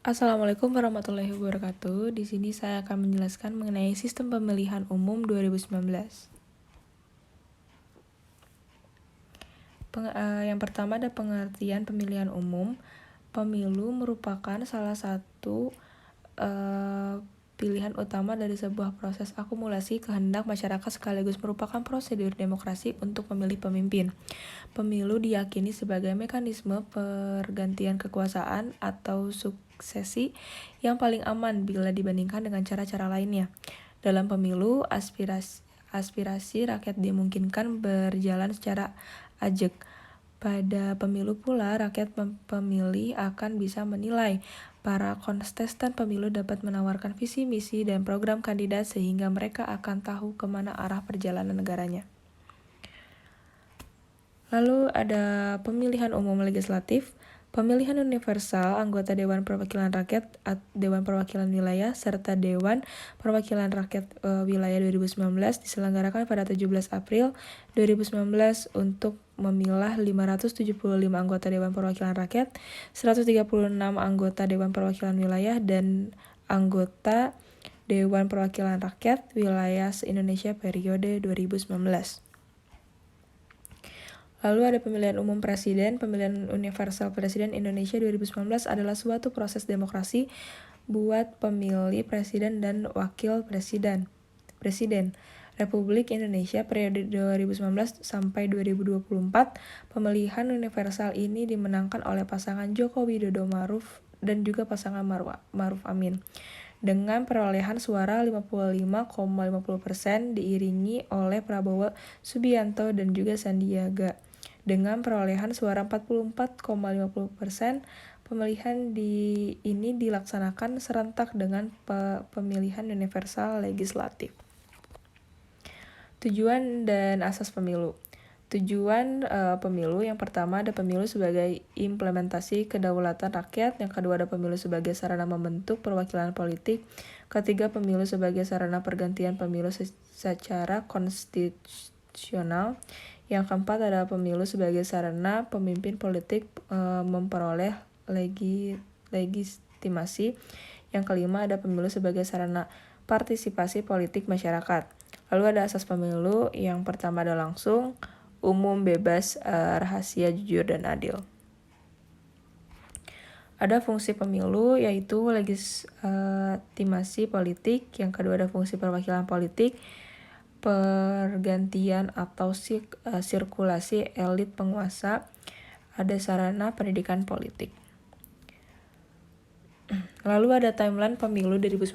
Assalamualaikum warahmatullahi wabarakatuh. Di sini saya akan menjelaskan mengenai sistem pemilihan umum 2019. Yang pertama ada pengertian pemilihan umum. Pemilu merupakan salah satu pilihan utama dari sebuah proses akumulasi kehendak masyarakat sekaligus merupakan prosedur demokrasi untuk memilih pemimpin. Pemilu diyakini sebagai mekanisme pergantian kekuasaan atau suksesi yang paling aman bila dibandingkan dengan cara-cara lainnya. Dalam pemilu, aspirasi rakyat dimungkinkan berjalan secara ajak. Pada pemilu pula, rakyat pemilih akan bisa menilai. Para kontestan pemilu dapat menawarkan visi misi dan program kandidat sehingga mereka akan tahu kemana arah perjalanan negaranya. Lalu ada pemilihan umum legislatif, pemilihan universal anggota Dewan Perwakilan Rakyat, Dewan Perwakilan Wilayah, serta Dewan Perwakilan Rakyat Wilayah 2019 diselenggarakan pada 17 April 2019 untuk memilah 575 anggota Dewan Perwakilan Rakyat, 136 anggota Dewan Perwakilan Wilayah, dan anggota Dewan Perwakilan Rakyat Wilayah se-Indonesia periode 2019. Lalu ada pemilihan umum presiden. Pemilihan universal presiden Indonesia 2019 adalah suatu proses demokrasi buat pemilih presiden dan wakil presiden. Republik Indonesia periode 2019 sampai 2024, pemilihan universal ini dimenangkan oleh pasangan Joko Widodo Ma'ruf dan juga pasangan Ma'ruf Amin dengan perolehan suara 55,50% diiringi oleh Prabowo Subianto dan juga Sandiaga dengan perolehan suara 44,50%. Pemilihan ini dilaksanakan serentak dengan pemilihan universal legislatif. Tujuan dan asas pemilu. Tujuan pemilu yang pertama ada pemilu sebagai implementasi kedaulatan rakyat, yang kedua ada pemilu sebagai sarana membentuk perwakilan politik, ketiga pemilu sebagai sarana pergantian pemilu secara konstitusional, yang keempat ada pemilu sebagai sarana pemimpin politik memperoleh legitimasi, yang kelima ada pemilu sebagai sarana partisipasi politik masyarakat. Lalu ada asas pemilu, yang pertama ada langsung, umum, bebas, rahasia, jujur, dan adil. Ada fungsi pemilu yaitu legitimasi politik, yang kedua ada fungsi perwakilan politik, pergantian atau sirkulasi elit penguasa, ada sarana pendidikan politik. Lalu ada timeline pemilu 2019,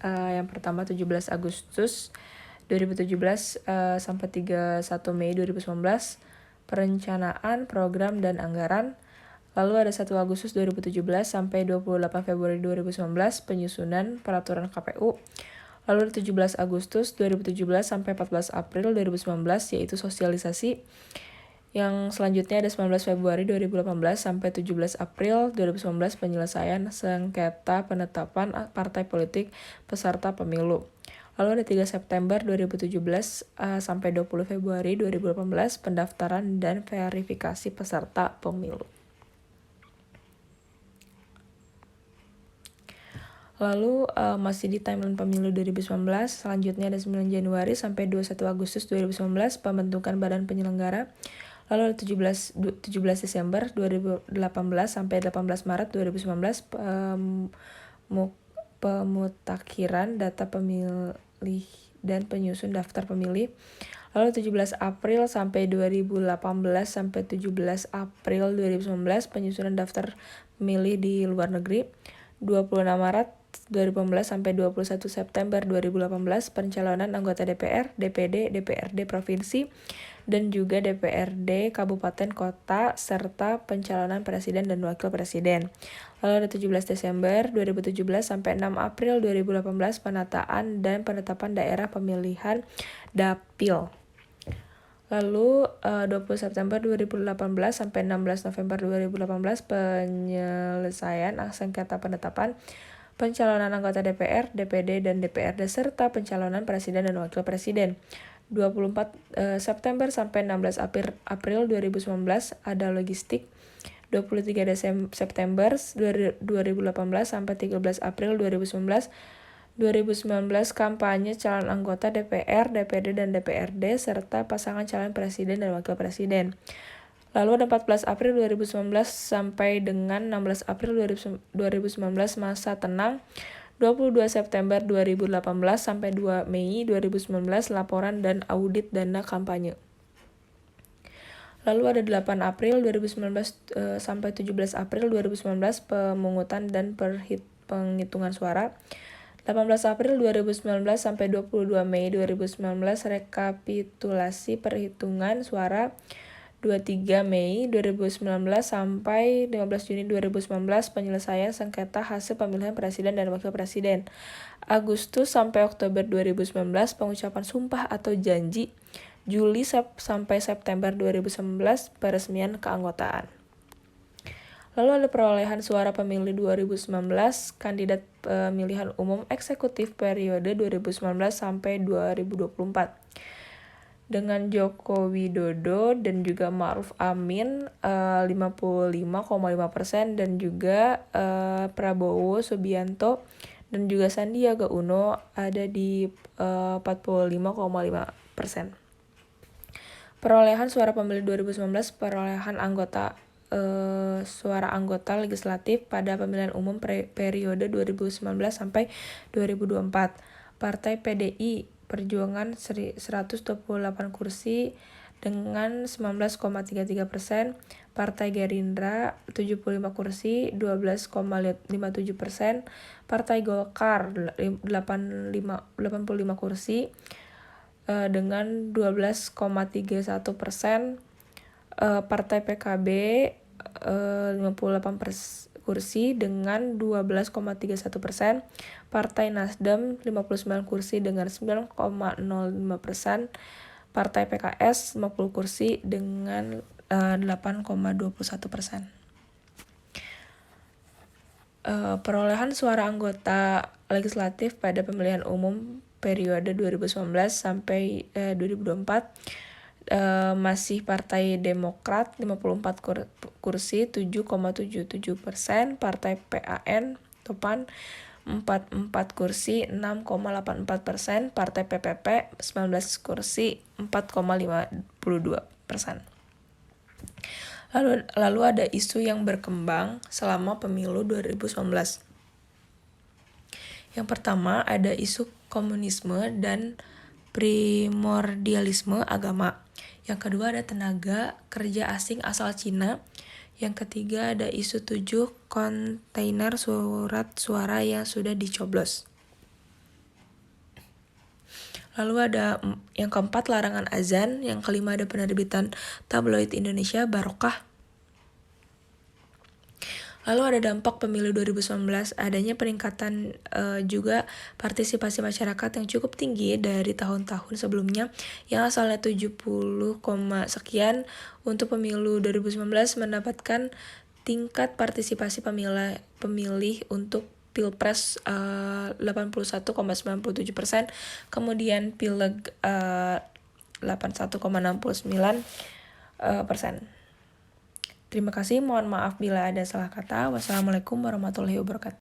yang pertama 17 Agustus 2017 sampai 31 Mei 2019, perencanaan, program, dan anggaran. Lalu ada 1 Agustus 2017 sampai 28 Februari 2019, penyusunan peraturan KPU. Lalu ada 17 Agustus 2017 sampai 14 April 2019, yaitu sosialisasi. Yang selanjutnya ada 19 Februari 2018 sampai 17 April 2019, penyelesaian sengketa penetapan partai politik peserta pemilu. Lalu ada 3 September 2017 sampai 20 Februari 2018, pendaftaran dan verifikasi peserta pemilu. Lalu masih di timeline pemilu 2019, selanjutnya ada 9 Januari sampai 21 Agustus 2019, pembentukan badan penyelenggara. Lalu ada 17 Desember 2018 sampai 18 Maret 2019, pemutakhiran data pemilih dan penyusun daftar pemilih. Lalu 17 April sampai 2018 sampai 17 April 2019, penyusunan daftar pemilih di luar negeri. 26 Maret 2018 sampai 21 September 2018, pencalonan anggota DPR, DPD, DPRD provinsi, dan juga DPRD kabupaten kota, serta pencalonan presiden dan wakil presiden. Lalu ada 17 Desember 2017 sampai 6 April 2018, penataan dan penetapan daerah pemilihan Dapil. Lalu 20 September 2018 sampai 16 November 2018, penyelesaian sengketa penetapan pencalonan anggota DPR, DPD, dan DPRD serta pencalonan presiden dan wakil presiden. 24 September sampai 16 April 2019 ada logistik. 23 September 2018 sampai 13 April 2019. 2019 kampanye calon anggota DPR, DPD, dan DPRD, serta pasangan calon presiden dan wakil presiden. Lalu ada 14 April 2019 sampai dengan 16 April 2019 masa tenang. 22 September 2018 sampai 2 Mei 2019 laporan dan audit dana kampanye. Lalu ada 8 April 2019 sampai 17 April 2019 pemungutan dan penghitungan suara. 18 April 2019 sampai 22 Mei 2019 rekapitulasi perhitungan suara. 23 Mei 2019 sampai 15 Juni 2019 penyelesaian sengketa hasil pemilihan presiden dan wakil presiden. Agustus sampai Oktober 2019 pengucapan sumpah atau janji. Juli sampai September 2019 peresmian keanggotaan. Lalu ada perolehan suara pemilih 2019 kandidat pemilihan umum eksekutif periode 2019 sampai 2024. Dengan Joko Widodo dan juga Ma'ruf Amin 55,5% dan juga Prabowo Subianto dan juga Sandiaga Uno ada di 45,5%. Perolehan suara pemilih 2019 perolehan suara anggota legislatif pada pemilihan umum periode 2019 sampai 2024. Partai PDI Perjuangan 128 kursi dengan 19,33%, Partai Gerindra 75 kursi 12,57%, Partai Golkar 85 kursi dengan 12,31%, Partai PKB 58 kursi dengan 12,31%, Partai Nasdem 59 kursi dengan 9,05%, Partai PKS 50 kursi dengan 8,21%. Perolehan suara anggota legislatif pada pemilihan umum periode 2019 sampai 2024 masih Partai Demokrat 54 kursi 7,77%, Partai PAN Topan 44 kursi 6,84%, Partai PPP 19 kursi 4,52%. Lalu ada isu yang berkembang selama pemilu 2019. Yang pertama ada isu komunisme dan primordialisme agama. Yang kedua ada tenaga kerja asing asal Cina. Yang ketiga ada isu 7 kontainer surat suara yang sudah dicoblos. Lalu ada yang keempat larangan azan. Yang kelima ada penerbitan tabloid Indonesia Barokah. Lalu ada dampak pemilu 2019, adanya peningkatan juga partisipasi masyarakat yang cukup tinggi dari tahun-tahun sebelumnya, yang asalnya 70, sekian untuk pemilu 2019 mendapatkan tingkat partisipasi pemilih untuk Pilpres 81,97%, kemudian Pileg 81,69%. Terima kasih, mohon maaf bila ada salah kata. Wassalamualaikum warahmatullahi wabarakatuh.